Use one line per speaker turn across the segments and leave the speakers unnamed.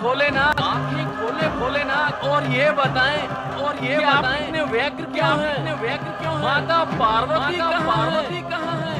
भोलेनाथ, आंखें खोले भोलेनाथ, और ये बताएं अपने व्यग्र क्या है? माता पार्वती कहाँ है?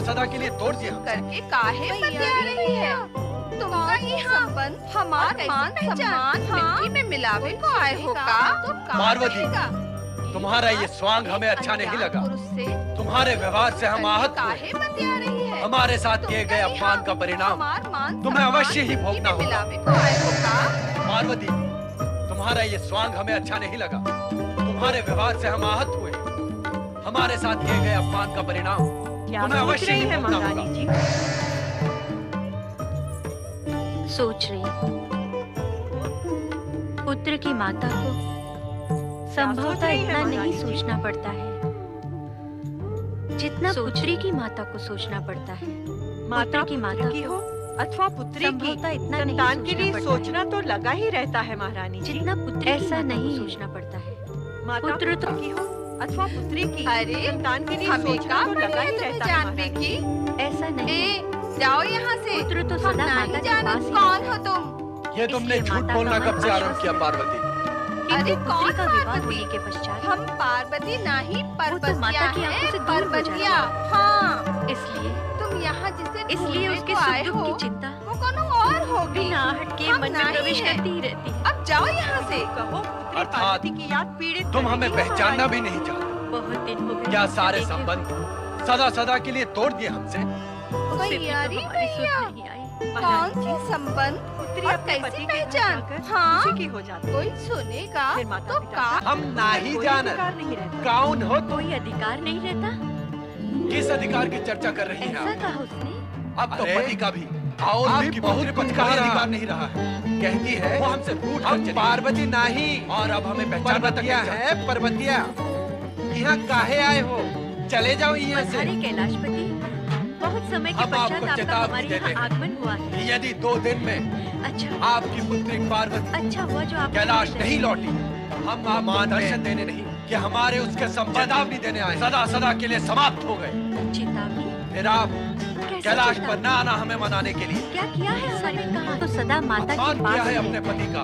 सदा के लिए तोड़ दिया करके काहे बतिया रही है? तुमका ही संबंध हमारे मान सम्मान मिट्टी में मिलावे को आए हो का?
पार्वती, तुम्हारा ये स्वांग हमें अच्छा नहीं लगा। तुम्हारे व्यवहार से हम आहत हुए। हमारे साथ किए गए अपमान का परिणाम तुम्हें अवश्य ही भोगना होगा। पार्वती, तुम्हारा ये स्वांग हमें अच्छा नहीं लगा। तुम्हारे व्यवहार से हम आहत हुए। हमारे साथ किए गए अपमान का परिणाम तुम्हें अवश्य ही भुगतना होगा।
सोच रही पुत्र की माता को संभवतः इतना नहीं सोचना पड़ता है जितना पुत्री की माता को सोचना पड़ता है।
माता
की माता
की हो अथवा पुत्री की,
संभवतः इतना नहीं
संतान के लिए
सोचना
सोचना तो लगा ही रहता है महारानी जी।
जितना पुत्री ऐसा नहीं सोचना पड़ता है।
माता
पुत्र तो
की हो अथवा पुत्री की,
अरे
संतान के लिए
हमें
सोचना तो लगा ही रहता है
जानने
महारानी
की।
ऐसा नहीं।
ए, जाओ यहाँ से।
पुत्र तो
हम
सदा
नहीं
माता के
जानत
पास ही
कौन हो तुम?
ये तुमने
इसलिए
झूठ
माता
बोलना
का
कब से
मन
आरंभ किया पार्वती?
अरे
अरे
कौन
पुत्री का विवाह
पार्वती?
होने के पश्चात
हम पार्वती नहीं
तो
पर्वतिया
माता की आंखों से
हैं,
दूर हो
पर्वतिया। हाँ,
इसलिए
तुम यहाँ जिसे
इसलिए
ढूंढने
उसके
को
सुख
आए
दुख
हो,
की चिंता
वो कोनो और होगी।
बिना हट के
हम
मन में
नहीं
प्रवेश
हैं।
करती ही रहती है।
अब जाओ यहाँ से।
कहो पुत्री
अर्थात
पार्वती की याद पीड़ित
तुम हमें
करेगी
पहचानना
महारानी।
भी नहीं चाहते।
बहुत दिन हो गए
क्या
उसे
सारे
देखे
संबंध सदा सदा के लिए तोड़ दिए हमसे?
उसे भी तो
भैयारी
हमारी सुध
भैया।
नहीं आई।
कौन सी संबंध
पुत्री
और
अपने
कैसी
पति के
पहचान?
घर जाकर
हाँ?
खुशी की हो जाती है।
कोई सुनेगा
फिर माता
तो
पिता
का?
हम नहीं
कोई
जानत।
अधिकार नहीं रहता।
कौन हो तुम?
कोई अधिकार नहीं रहता।
किस अधिकार की चर्चा कर रही हैं
ऐसा
आप?
कहा उसने।
अब तो पति का भी और आपकी बहुत पति का अधिकार नहीं रहा है। कहती है वो हमसे रूठ कर चली। पार्वती नहीं और अब हमें पहचानना तक नहीं है। पर्वतिया यहाँ काहे आए हो? चले जाओ यहाँ से।
पधारे कैलाशपति, बहुत समय के
हम आपको
पश्चात आपका
चेतावनी
हमारे
देते
यहाँ
हैं।
आगमन हुआ है।
यदि 2 दिन में
अच्छा
आपकी पुत्री पार्वती
अच्छा हुआ जो आप
कैलाश नहीं लौटी, हम आपको दर्शन देने नहीं कि हमारे उसके संबंध चेतावनी देने आए सदा सदा के लिए समाप्त हो गए।
चेतावनी
फिर आप
कैसे
कैलाश पर
चेतावनी?
न आना हमें मनाने के लिए।
क्या किया है हमारे कहा तो सदा माता
अपमान
के पास
किया है
ही
अपने पति का।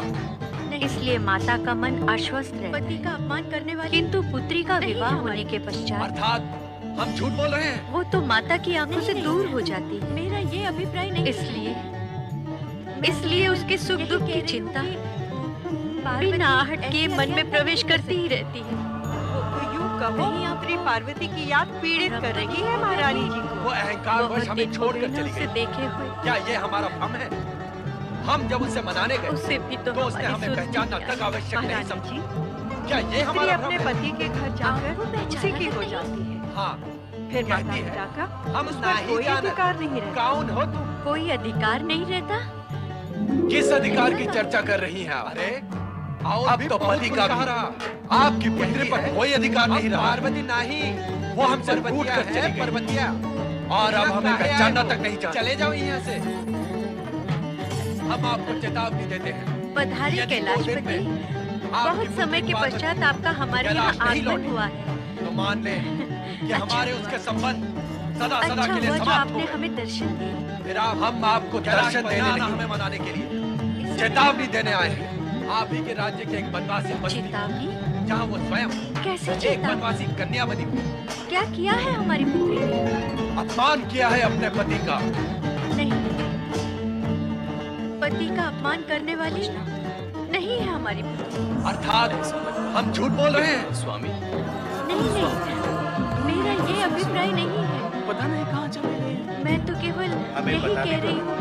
इसलिए माता का मन आश्वस्त रहता है। पति का अपमान करने वाली किंतु पुत्री का विवाह होने के पश्चात
अर्थात हम झूठ बोल रहे हैं।
वो तो माता की आंखों से दूर हो जाती है। मेरा ये अभिप्राय नहीं। इसलिए उसके सुख दुख की चिंता बिना हट के मन में प्रवेश करती ही रहती है।
तो यूं कहो पुत्री पार्वती की याद पीड़ित कर रही है महारानी जी को।
वो अहंकार वश
बहुत
हमें
दिन हो
छोड़कर
गए ना
चली
उसे
गई।
देखे हुए।
क्या ये हमारा भ्रम है? हम जब उसे मनाने गए
उससे भी तो
तो उसने
हमारी
हमें
सुध
पहचानना
नहीं
तक
आई।
आवश्यक नहीं
महारानी
समझा।
जी
क्या ये
स्त्री
हमारा
अपने
भ्रम है?
पति के घर जाकर
आपको पहचाना
उसी की
तो
हो
नहीं।
जाती है।
हाँ,
फिर माता
कहती है,
पिता का
हम
उस पर
नहीं
कोई
जानत।
अधिकार नहीं रहता।
कौन हो तुम?
कोई अधिकार नहीं रहता।
किस अधिकार की चर्चा कर रही हैं आप? अरे अब तो पति का भी आपकी पुत्री पर कोई अधिकार नहीं रहा। पार्वती नहीं, वो हमसे रूठ कर चली गई। पर्वतिया और अब हमें पहचानना तक नहीं चाहती। चले जाओ यहाँ से। हम आपको चेतावनी देते हैं।
पधारे
यदि 2 दिन
कैलाशपति,
में
बहुत
आपकी
समय के
पुत्री
पश्चात आपका हमारे यहाँ
कैलाश नहीं
आगमन
लौटी।
हुआ है।
तो मान ले कि हमारे उसके संबंध सदा सदा
अच्छा
के लिए
हुआ जो
समाप्त हो
आपने
गए।
हमें दर्शन दिए।
फिर हम आपको दर्शन देने नहीं हमें मनाने के लिए चेतावनी देने आए हैं। आप ही के राज्य के एक बनवासी बस्ती
चेतावनी
जहाँ वो स्वयं
कैसे
एक
चेतावनी?
बनवासी कन्या बनी हुई।
क्या किया है हमारी पुत्री ने?
अपमान किया है अपने पति का।
नहीं, पति का अपमान करने वाली नहीं है हमारी पुत्री।
अर्थात हम झूठ बोल रहे हैं।
स्वामी
नहीं नहीं, मेरा ये अभिप्राय नहीं है।
पता नहीं कहाँ चले गए।
मैं तो केवल
हमें
यही
बता
कह
दो
रही हूँ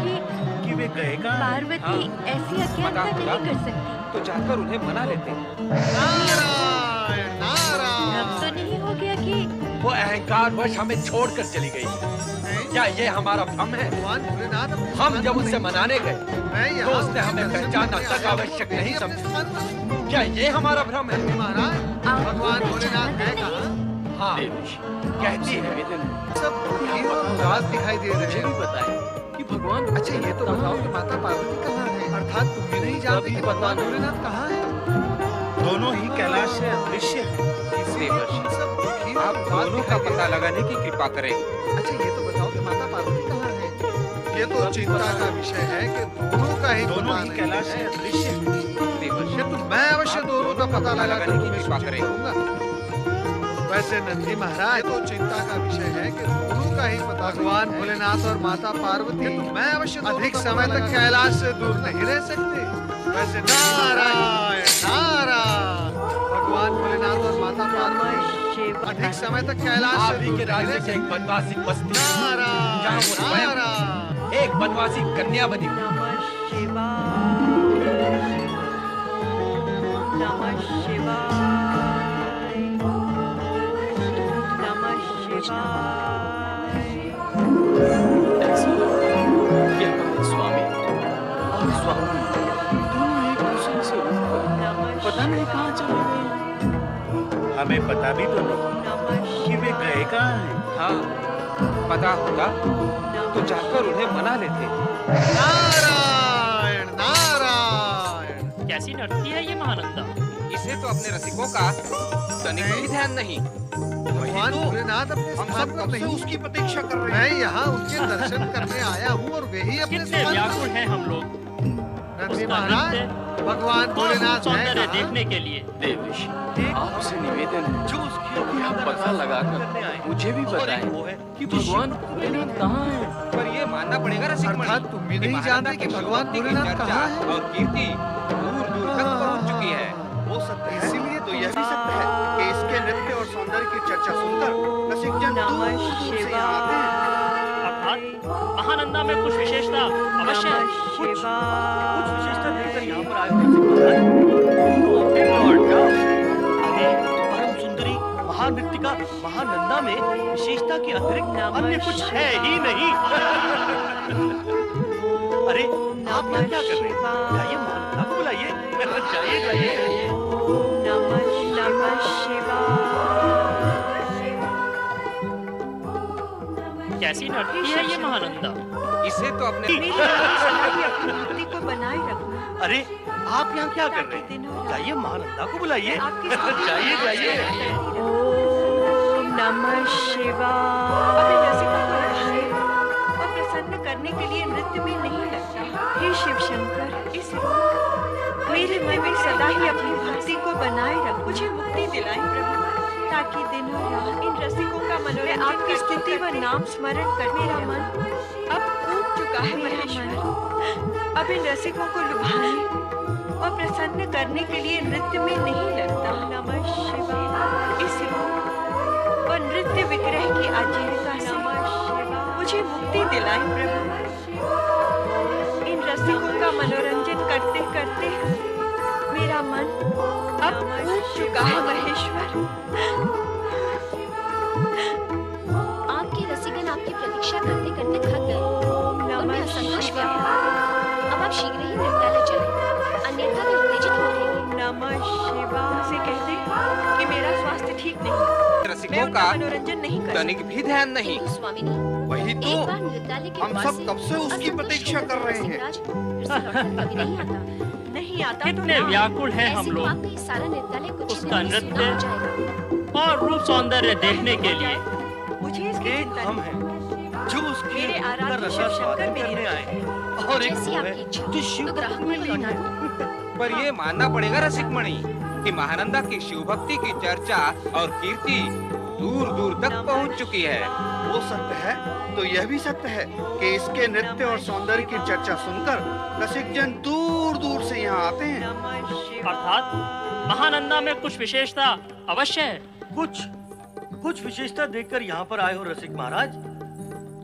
कि
वे गए कहाँ?
पार्वती ऐसी अज्ञानता नहीं कर सकती।
तो जाकर उन्हें मना लेते।
नारायण नारायण।
अब तो नहीं हो गया कि
वो अहंकार वश हमें छोड़कर चली गई। क्या ये हमारा भ्रम है? हम जब उससे मनाने गए तो उसने हमें पहचानना तक आवश्यक नहीं समझा। क्या ये हमारा भ्रम है?
भगवान भोलेनाथ है कहाँ?
हाँ, कहती है
सब दुखी और उदास दिखाई दे रहे
मुझे
हैं।
भी बताए कि भगवान
अच्छा ये तो बताओ कि माता पार्वती कहाँ है? अर्थात तुम भी नहीं जानते कि भगवान भोलेनाथ कहाँ है?
दोनों ही कैलाश से अदृश्य हैं। देवर्षि,
सब दुखी और
आप
उदास
दोनों का
दिखाई दे
पता लगाने की कृपा करें।
रहे हैं। अच्छा ये तो बताओ कि माता पार्वती कहाँ है? ये तो चिंता का विषय है कि दोनों का ही
दोनों
पता
ही
नहीं
कैलाश से
है।
अदृश्य हैं। देवर्षि,
ये तो मैं अवश्य दोनों का पता लगा कर
लगाने की
तुम्हें
कृपा
सूचित
करें।
करूंगा। वैसे नंदी महाराज ये तो चिंता का विषय है कि दोनों का ही पता भगवान भोलेनाथ और माता पार्वती तो मैं अवश्य अधिक समय तक कैलाश से दूर नहीं रह सकते। वैसे नारायण नारायण भगवान भोलेनाथ और माता पार्वती अधिक समय तक कैलाश
आप
से
ही
दूर
के
नहीं
राज्य
रह
के एक
सकते।
बनवासी बस्ती जहाँ वो
नारायण
स्वयं
नारायण
एक बनवासी कन्या बनी हुई।
नमः शिवाय।
दोनों एक दूसरे से उठकर पता नहीं कहाँ चले गए।
हमें पता भी तो नहीं कि वे गए कहाँ हैं।
हाँ, पता होता तो जाकर उन्हें मना लेते।
नारायण नारायण।
कैसी नर्तकी है ये महानंदा?
इसे तो अपने रसिकों का तनिक भी ध्यान नहीं।
भगवान भोलेनाथ अपने
हम सब कब से उसकी प्रतीक्षा कर रहे हैं।
मैं यहाँ उनके दर्शन करने आया हूँ और वे ही अपने
कितने
स्थान
व्याकुल
पर
हैं हम लोग
नंदी
उसका
महाराज
नृत्य
भगवान
और
भोलेनाथ
सौंदर्य
हैं
देखने के लिए।
देवेश, आपसे निवेदन है कि आप पता लगाकर मुझे भी बताएं कि भगवान भोलेनाथ कहाँ हैं।
पर ये मानना पड़ेगा रसिक मणि,
अर्थात तुम भी नहीं जानते कि भगवान भोलेनाथ कहाँ हैं।
और कीर्ति दूर दूर तक पहुंच चुकी है।
वो सत्य है, इसीलिए तो यह भी सत्य है कि इसके नृत्य और सौंदर्य की चर्चा सुनकर रसिक जन दूर दूर से यहाँ आते हैं।
अर्थात महानंदा में कुछ विशेषता अवश्य है।
कुछ
विशेषता देखकर यहाँ पर आए अरे परम सुंदरी महानृत्यिका महानंदा में विशेषता के अतिरिक्त अन्य कुछ है ही नहीं। अरे आप यहाँ क्या कर रहे हैं? जाइए महानंदा को बुलाइए। जाइए जाइए।
नमः शिवाय।
कैसी नर्तकी है ये महानंदा?
इसे तो अपने
मेरी सलाह अपनी भक्ति को बनाए रखना।
अरे आप यहाँ क्या कर रहे हैं? जाइए महानंदा को बुलाइए। जाइए जाइए।
ओम नमः शिवाय। अपने रसिकों को रक्षाएं और प्रसन्न करने के लिए नृत्य में नहीं लगता। हे शिव शंकर, इस मेरे मन में सदा ही अपनी भक्ति को बनाए रख, मुझे मुक्ति दिलाएं प्रभु, ताकि दिनों रात इन रसिकों का मनोरंजन आपकी स्तुति व नाम स्मरण कर मेरा मन अब ऊब चुका है महेश्वर। अब इन रसिकों को लुभाने और प्रसन्न करने के लिए नृत्य में नहीं लगता। नमः शिवाय। इस रूप और नृत्य विग्रह की आजीविका से मुझे मुक्ति दिलाएं प्रभु। इन रसिकों का मनोरंजन करते करते मेरा मन अब ऊब चुका है महेश्वर।
आपके रसिकन आपकी प्रतीक्षा करते करते थक गए। उनमें असंतोष व्यापा। अब आप शीघ्र ही नृत्यालय चलें, अन्यथा वे उत्तेजित हो उठेंगे।
नमः शिवाय से कहते कि मेरा स्वास्थ्य ठीक नहीं है। मैं
रसिकों
उनका
का
मनोरंजन नहीं कर
तनिक भी ध्यान नहीं।
किंतु स्वामिनी,
वही
एक
तो
बार नृत्यालय के
हम
द्वार
सब
से
कब से उसकी
असंतुष्ट
प्रतीक्षा
होकर
कर रहे हैं।
रसिकराज फिर से लौटकर कभी नहीं आता।
नहीं आता तो
कितने
ना।
व्याकुल हैं हम
ऐसे तो
लोग
आपका ये सारा नृत्यालय कुछ ही
उसका
दिनों में
नृत्य
सुना हो जाएगा।
और रूप सौंदर्य देखने के लिए।
मुझे इसकी चिंता
हम
नहीं।
हैं जो उसके
मेरे आराध्य
रसा
शिव शंकर
स्वागत
मेरी
करने
रक्षा
आए और एक
जैसी
वो है
आपकी इच्छा,
जो शिव
तो ग्राहकों को लौटा दो।
पर ये मानना पड़ेगा रसिक मणि कि महानंदा की शिव भक्ति की चर्चा और कीर्ति दूर दूर तक पहुंच चुकी है।
वो सत्य है तो यह भी सत्य है कि इसके नृत्य और सौंदर्य की चर्चा सुनकर रसिक जन दूर दूर से यहाँ आते हैं।
अर्थात महानंदा में कुछ विशेषता अवश्य है। कुछ विशेषता देखकर यहाँ पर आए हो रसिक महाराज,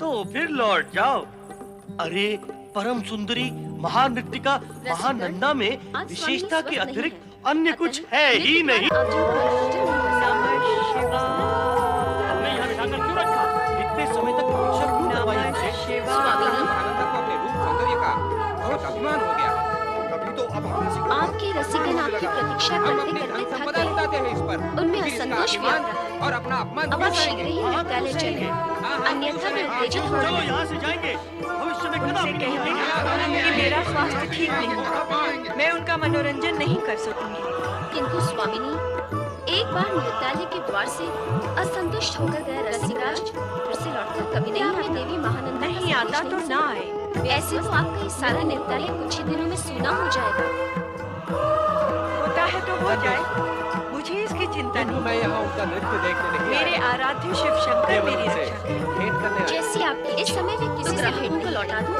तो फिर लौट जाओ। अरे परम सुंदरी महानृत्यिका महानंदा में
आज
विशेषता
स्वामी
के
स्वस्थ
अतिरिक्त
नहीं है।
अन्य
अतः
कुछ है ही
नृत्य
नहीं।
द्वारा आप जिनको मनोरंजन नहीं कर सकते।
हमने यहाँ बिठाकर क्यों रखा? इतने समय तक प्रतीक्षा क्यों करवाई हमसे?
स्वामिनी,
महानंदा को अपने रूप सौंदर्य का बहुत अभिमान हो गया।
तभी तो अब हम रसिकों
आपके रसिकन आपकी प्रतीक्षा
हम
करते
अपनी
करते
धन
थक
संपदा
गए।
लुटाते हैं इस पर।
उनमें
फिर इसका
असंतोष
अभिमान
व्याप रहा है।
और अपना अपमान
अब आप शीघ्र ही नृत्यालय चलें, अन्यथा वे उत्तेजित हो
चलो
जाएंगे।
यहाँ से जाएंगे। भविष्य में
उनसे
कदापि नहीं
कहते
आएंगे।
कि मेरा स्वास्थ्य ठीक नहीं है। मैं उनका मनोरंजन नहीं कर सकूंगी।
किंतु स्वामिनी, एक बार नृत्यालय के द्वार से असंतुष्ट होकर गए रसिकराज फिर से लौटकर कभी नहीं आते। देवी महानंदा का
नहीं आता
संदेश
तो
नहीं
ना
सुना।
आए।
ऐसे तो आपका ये सारा नृत्यालय कुछ ही दिनों में सूना हो जाएगा।
होता है तो हो जाए, मुझे इसकी चिंता
किंतु
नहीं।
मैं यहाँ उनका नृत्य देखने नहीं
मेरे
आया।
आराध्य शिव शंकर
केवल
मेरी
उनसे
रक्षा करें।
भेंट करने आया।
जैसी आपकी इस समय वे किसी से भेंट को लौटा दूं,